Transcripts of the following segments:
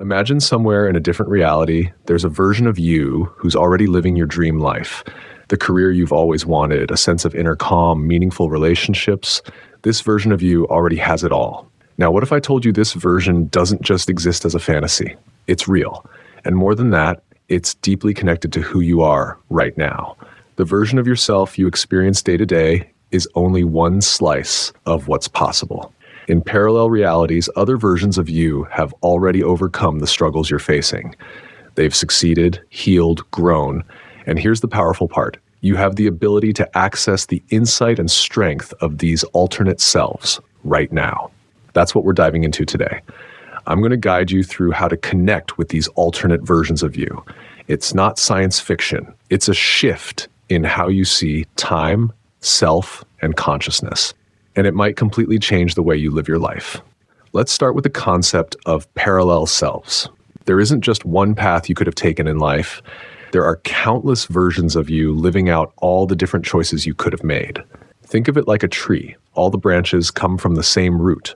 Imagine somewhere in a different reality, there's a version of you who's already living your dream life, the career you've always wanted, a sense of inner calm, meaningful relationships. This version of you already has it all. Now, what if I told you this version doesn't just exist as a fantasy? It's real. And more than that, it's deeply connected to who you are right now. The version of yourself you experience day to day is only one slice of what's possible. In parallel realities, other versions of you have already overcome the struggles you're facing. They've succeeded, healed, grown. And here's the powerful part. You have the ability to access the insight and strength of these alternate selves right now. That's what we're diving into today. I'm going to guide you through how to connect with these alternate versions of you. It's not science fiction. It's a shift in how you see time, self, and consciousness. And it might completely change the way you live your life. Let's start with the concept of parallel selves. There isn't just one path you could have taken in life. There are countless versions of you living out all the different choices you could have made. Think of it like a tree. All the branches come from the same root,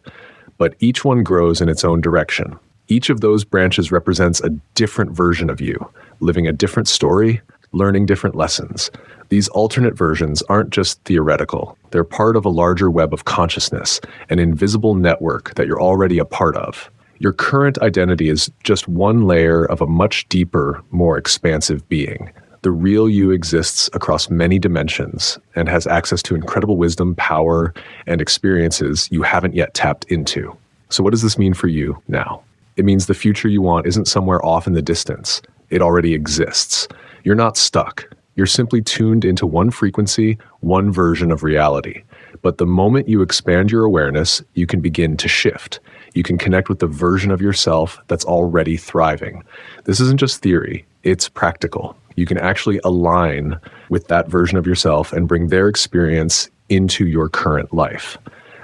but each one grows in its own direction. Each of those branches represents a different version of you, living a different story, learning different lessons. These alternate versions aren't just theoretical. They're part of a larger web of consciousness, an invisible network that you're already a part of. Your current identity is just one layer of a much deeper, more expansive being. The real you exists across many dimensions and has access to incredible wisdom, power, and experiences you haven't yet tapped into. So what does this mean for you now? It means the future you want isn't somewhere off in the distance. It already exists. You're not stuck. You're simply tuned into one frequency, one version of reality. But the moment you expand your awareness, you can begin to shift. You can connect with the version of yourself that's already thriving. This isn't just theory, it's practical. You can actually align with that version of yourself and bring their experience into your current life.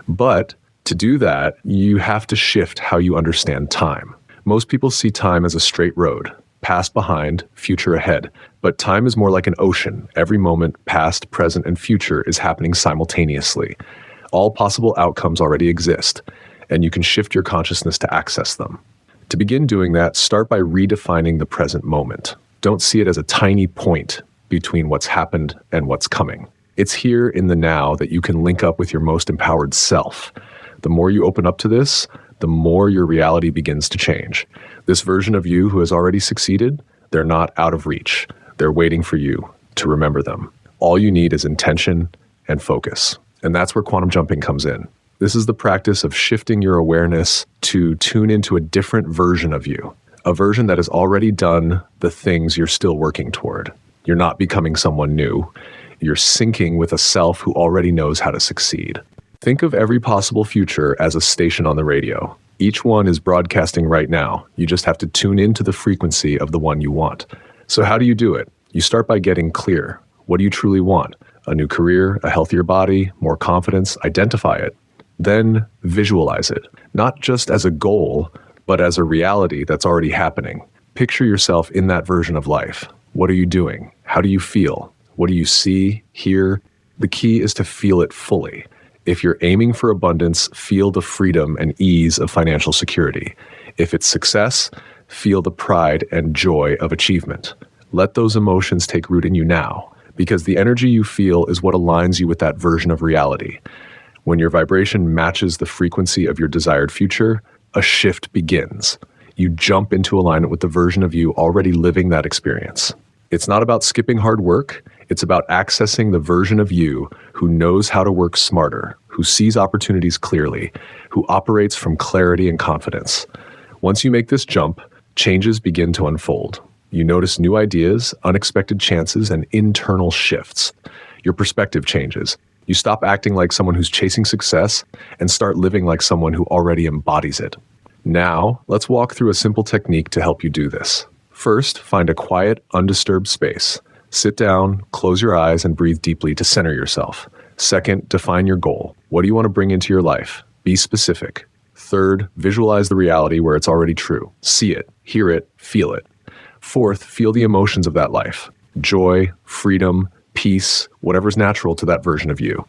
But to do that, you have to shift how you understand time. Most people see time as a straight road, past behind, future ahead. But time is more like an ocean. Every moment, past, present, and future is happening simultaneously. All possible outcomes already exist, and you can shift your consciousness to access them. To begin doing that, start by redefining the present moment. Don't see it as a tiny point between what's happened and what's coming. It's here in the now that you can link up with your most empowered self. The more you open up to this, the more your reality begins to change. This version of you who has already succeeded, they're not out of reach. They're waiting for you to remember them. All you need is intention and focus. And that's where quantum jumping comes in. This is the practice of shifting your awareness to tune into a different version of you, a version that has already done the things you're still working toward. You're not becoming someone new. You're syncing with a self who already knows how to succeed. Think of every possible future as a station on the radio. Each one is broadcasting right now. You just have to tune into the frequency of the one you want. So how do you do it? You start by getting clear. What do you truly want? A new career, a healthier body, more confidence? Identify it. Then visualize it, not just as a goal, but as a reality that's already happening. Picture yourself in that version of life. What are you doing? How do you feel? What do you see, hear? The key is to feel it fully. If you're aiming for abundance, feel the freedom and ease of financial security. If it's success, feel the pride and joy of achievement. Let those emotions take root in you now, because the energy you feel is what aligns you with that version of reality. When your vibration matches the frequency of your desired future, a shift begins. You jump into alignment with the version of you already living that experience. It's not about skipping hard work. It's about accessing the version of you who knows how to work smarter, who sees opportunities clearly, who operates from clarity and confidence. Once you make this jump, changes begin to unfold. You notice new ideas, unexpected chances, and internal shifts. Your perspective changes. You stop acting like someone who's chasing success and start living like someone who already embodies it. Now, let's walk through a simple technique to help you do this. First, find a quiet, undisturbed space. Sit down, close your eyes, and breathe deeply to center yourself. Second, define your goal. What do you want to bring into your life? Be specific. Third, visualize the reality where it's already true. See it, hear it, feel it. Fourth, feel the emotions of that life. Joy, freedom, peace, whatever's natural to that version of you.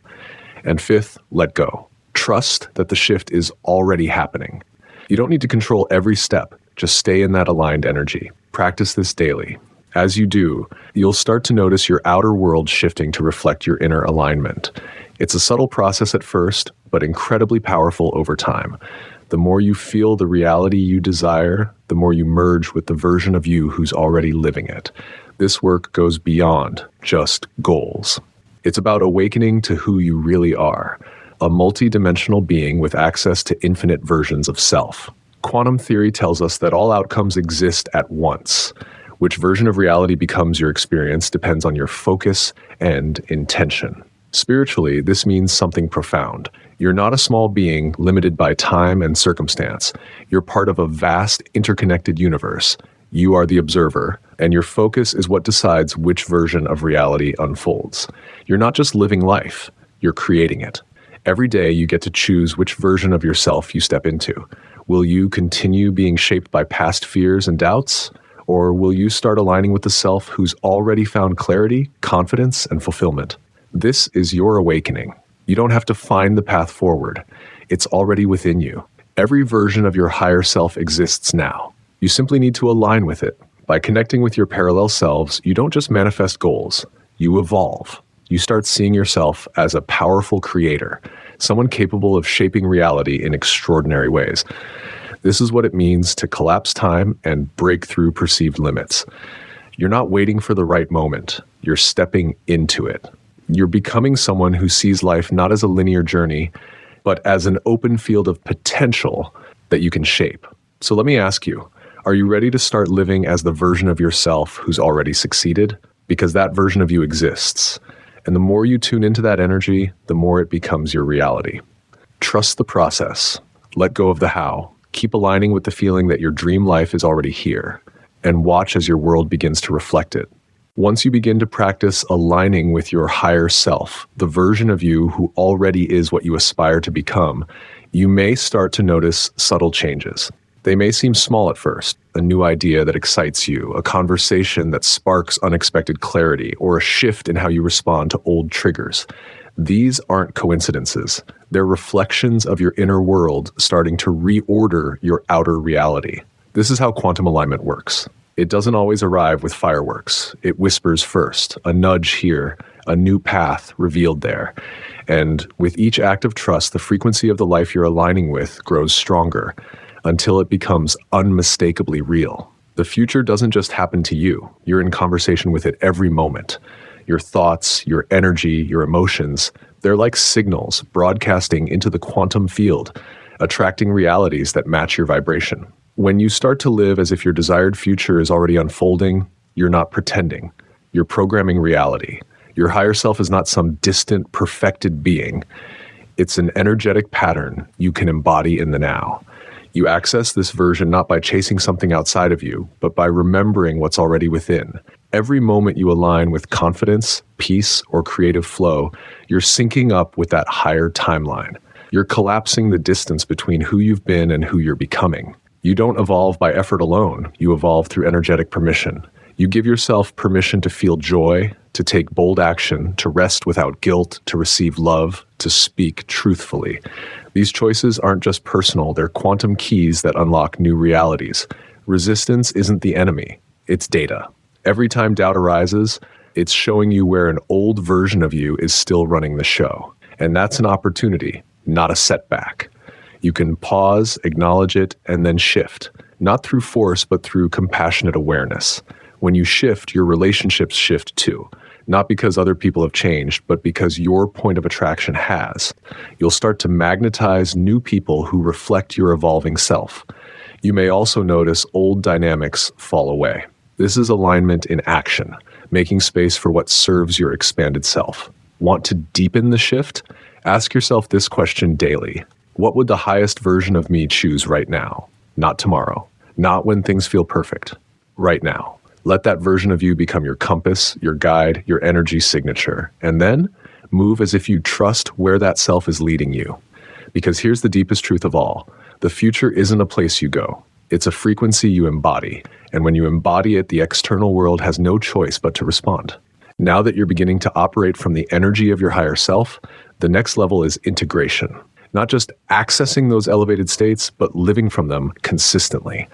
And fifth, let go. Trust that the shift is already happening. You don't need to control every step. Just stay in that aligned energy. Practice this daily. As you do, you'll start to notice your outer world shifting to reflect your inner alignment. It's a subtle process at first, but incredibly powerful over time. The more you feel the reality you desire, the more you merge with the version of you who's already living it. This work goes beyond just goals. It's about awakening to who you really are, a multidimensional being with access to infinite versions of self. Quantum theory tells us that all outcomes exist at once. Which version of reality becomes your experience depends on your focus and intention. Spiritually, this means something profound. You're not a small being limited by time and circumstance. You're part of a vast, interconnected universe. You are the observer, and your focus is what decides which version of reality unfolds. You're not just living life, you're creating it. Every day you get to choose which version of yourself you step into. Will you continue being shaped by past fears and doubts? Or will you start aligning with the self who's already found clarity, confidence, and fulfillment? This is your awakening. You don't have to find the path forward. It's already within you. Every version of your higher self exists now. You simply need to align with it. By connecting with your parallel selves, you don't just manifest goals, you evolve. You start seeing yourself as a powerful creator, someone capable of shaping reality in extraordinary ways. This is what it means to collapse time and break through perceived limits. You're not waiting for the right moment. You're stepping into it. You're becoming someone who sees life not as a linear journey, but as an open field of potential that you can shape. So let me ask you, are you ready to start living as the version of yourself who's already succeeded? Because that version of you exists. And the more you tune into that energy, the more it becomes your reality. Trust the process. Let go of the how. Keep aligning with the feeling that your dream life is already here, and watch as your world begins to reflect it. Once you begin to practice aligning with your higher self, the version of you who already is what you aspire to become, you may start to notice subtle changes. They may seem small at first, a new idea that excites you, a conversation that sparks unexpected clarity, or a shift in how you respond to old triggers. These aren't coincidences. They're reflections of your inner world starting to reorder your outer reality. This is how quantum alignment works. It doesn't always arrive with fireworks. It whispers first, a nudge here, a new path revealed there. And with each act of trust, the frequency of the life you're aligning with grows stronger until it becomes unmistakably real. The future doesn't just happen to you. You're in conversation with it every moment. Your thoughts, your energy, your emotions, they're like signals broadcasting into the quantum field, attracting realities that match your vibration. When you start to live as if your desired future is already unfolding, you're not pretending. You're programming reality. Your higher self is not some distant, perfected being. It's an energetic pattern you can embody in the now. You access this version not by chasing something outside of you, but by remembering what's already within. Every moment you align with confidence, peace, or creative flow, you're syncing up with that higher timeline. You're collapsing the distance between who you've been and who you're becoming. You don't evolve by effort alone. You evolve through energetic permission. You give yourself permission to feel joy, to take bold action, to rest without guilt, to receive love, to speak truthfully. These choices aren't just personal, they're quantum keys that unlock new realities. Resistance isn't the enemy, it's data. Every time doubt arises, it's showing you where an old version of you is still running the show. And that's an opportunity, not a setback. You can pause, acknowledge it, and then shift, not through force, but through compassionate awareness. When you shift, your relationships shift too. Not because other people have changed, but because your point of attraction has. You'll start to magnetize new people who reflect your evolving self. You may also notice old dynamics fall away. This is alignment in action, making space for what serves your expanded self. Want to deepen the shift? Ask yourself this question daily. What would the highest version of me choose right now? Not tomorrow. Not when things feel perfect. Right now. Let that version of you become your compass, your guide, your energy signature. And then move as if you trust where that self is leading you. Because here's the deepest truth of all. The future isn't a place you go. It's a frequency you embody. And when you embody it, the external world has no choice but to respond. Now that you're beginning to operate from the energy of your higher self, the next level is integration. Not just accessing those elevated states, but living from them consistently.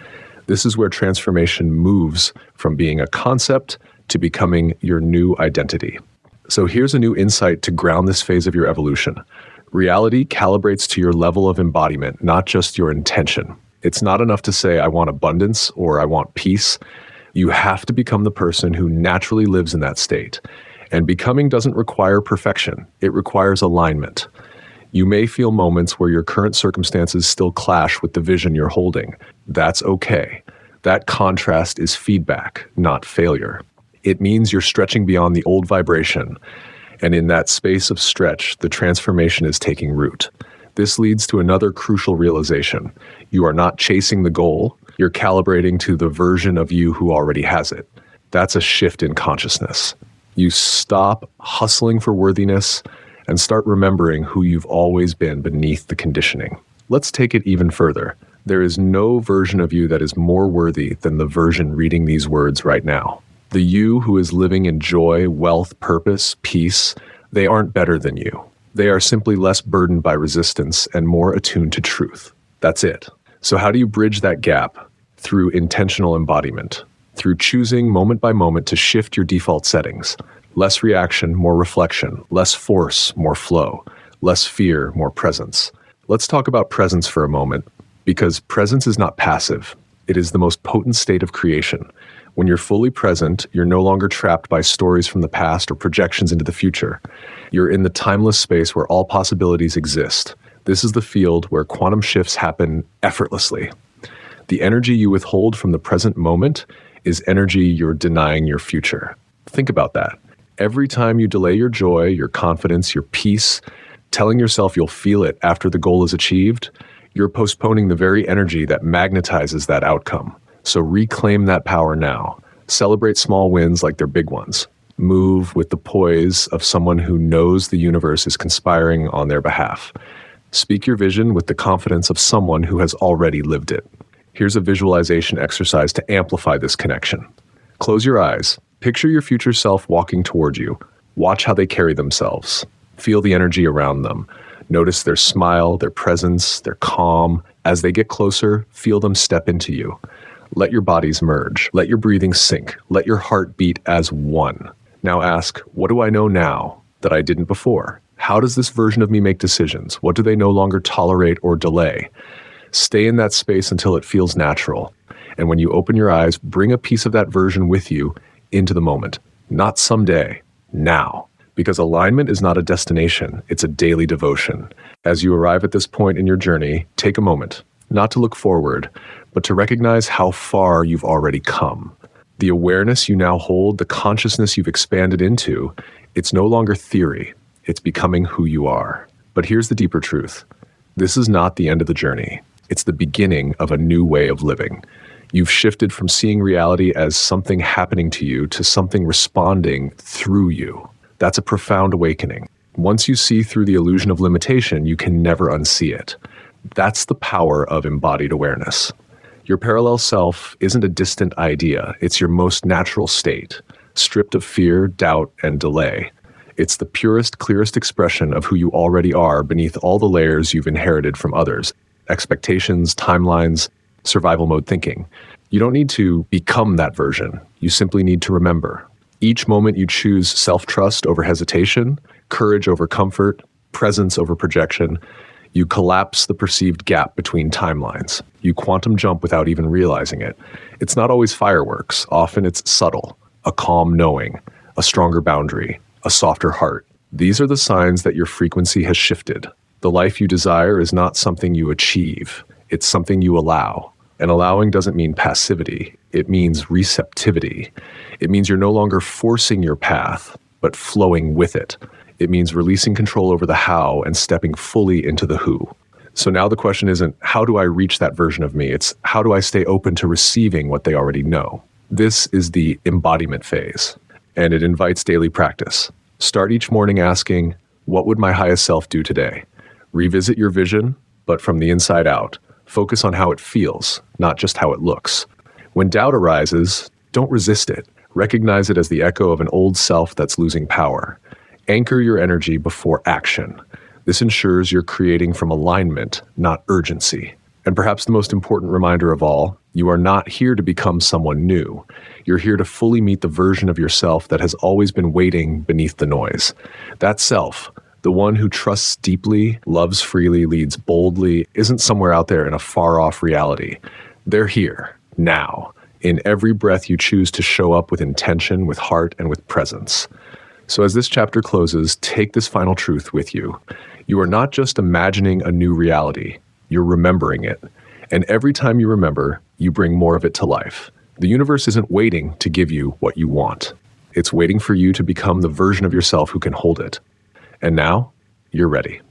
This is where transformation moves from being a concept to becoming your new identity. So here's a new insight to ground this phase of your evolution. Reality calibrates to your level of embodiment, not just your intention. It's not enough to say, I want abundance or I want peace. You have to become the person who naturally lives in that state. And becoming doesn't require perfection. It requires alignment. You may feel moments where your current circumstances still clash with the vision you're holding. That's okay. That contrast is feedback, not failure. It means you're stretching beyond the old vibration. And in that space of stretch, the transformation is taking root. This leads to another crucial realization. You are not chasing the goal. You're calibrating to the version of you who already has it. That's a shift in consciousness. You stop hustling for worthiness and start remembering who you've always been beneath the conditioning. Let's take it even further. There is no version of you that is more worthy than the version reading these words right now. The you who is living in joy, wealth, purpose, peace, they aren't better than you. They are simply less burdened by resistance and more attuned to truth. That's it. So how do you bridge that gap? Through intentional embodiment, through choosing moment by moment to shift your default settings. Less reaction, more reflection. Less force, more flow. Less fear, more presence. Let's talk about presence for a moment, because presence is not passive. It is the most potent state of creation. When you're fully present, you're no longer trapped by stories from the past or projections into the future. You're in the timeless space where all possibilities exist. This is the field where quantum shifts happen effortlessly. The energy you withhold from the present moment is energy you're denying your future. Think about that. Every time you delay your joy, your confidence, your peace, telling yourself you'll feel it after the goal is achieved, you're postponing the very energy that magnetizes that outcome. So reclaim that power now. Celebrate small wins like they're big ones. Move with the poise of someone who knows the universe is conspiring on their behalf. Speak your vision with the confidence of someone who has already lived it. Here's a visualization exercise to amplify this connection. Close your eyes. Picture your future self walking toward you. Watch how they carry themselves. Feel the energy around them. Notice their smile, their presence, their calm. As they get closer, feel them step into you. Let your bodies merge. Let your breathing sink. Let your heart beat as one. Now ask, what do I know now that I didn't before? How does this version of me make decisions? What do they no longer tolerate or delay? Stay in that space until it feels natural. And when you open your eyes, bring a piece of that version with you into the moment. Not someday, now. Because alignment is not a destination, it's a daily devotion. As you arrive at this point in your journey, take a moment, not to look forward, but to recognize how far you've already come. The awareness you now hold, the consciousness you've expanded into, it's no longer theory, it's becoming who you are. But here's the deeper truth. This is not the end of the journey. It's the beginning of a new way of living. You've shifted from seeing reality as something happening to you to something responding through you. That's a profound awakening. Once you see through the illusion of limitation, you can never unsee it. That's the power of embodied awareness. Your parallel self isn't a distant idea. It's your most natural state, stripped of fear, doubt, and delay. It's the purest, clearest expression of who you already are beneath all the layers you've inherited from others. Expectations, timelines, survival mode thinking. You don't need to become that version. You simply need to remember. Each moment you choose self-trust over hesitation, courage over comfort, presence over projection, you collapse the perceived gap between timelines. You quantum jump without even realizing it. It's not always fireworks. Often it's subtle. A calm knowing, a stronger boundary, a softer heart. These are the signs that your frequency has shifted. The life you desire is not something you achieve. It's something you allow. And allowing doesn't mean passivity. It means receptivity. It means you're no longer forcing your path, but flowing with it. It means releasing control over the how and stepping fully into the who. So now the question isn't, how do I reach that version of me? It's, how do I stay open to receiving what they already know? This is the embodiment phase, and it invites daily practice. Start each morning asking, what would my highest self do today? Revisit your vision, but from the inside out. Focus on how it feels, not just how it looks. When doubt arises, don't resist it. Recognize it as the echo of an old self that's losing power. Anchor your energy before action. This ensures you're creating from alignment, not urgency. And perhaps the most important reminder of all, you are not here to become someone new. You're here to fully meet the version of yourself that has always been waiting beneath the noise. That self, the one who trusts deeply, loves freely, leads boldly, isn't somewhere out there in a far-off reality. They're here, now, in every breath you choose to show up with intention, with heart, and with presence. So as this chapter closes, take this final truth with you. You are not just imagining a new reality, you're remembering it. And every time you remember, you bring more of it to life. The universe isn't waiting to give you what you want. It's waiting for you to become the version of yourself who can hold it. And now, you're ready.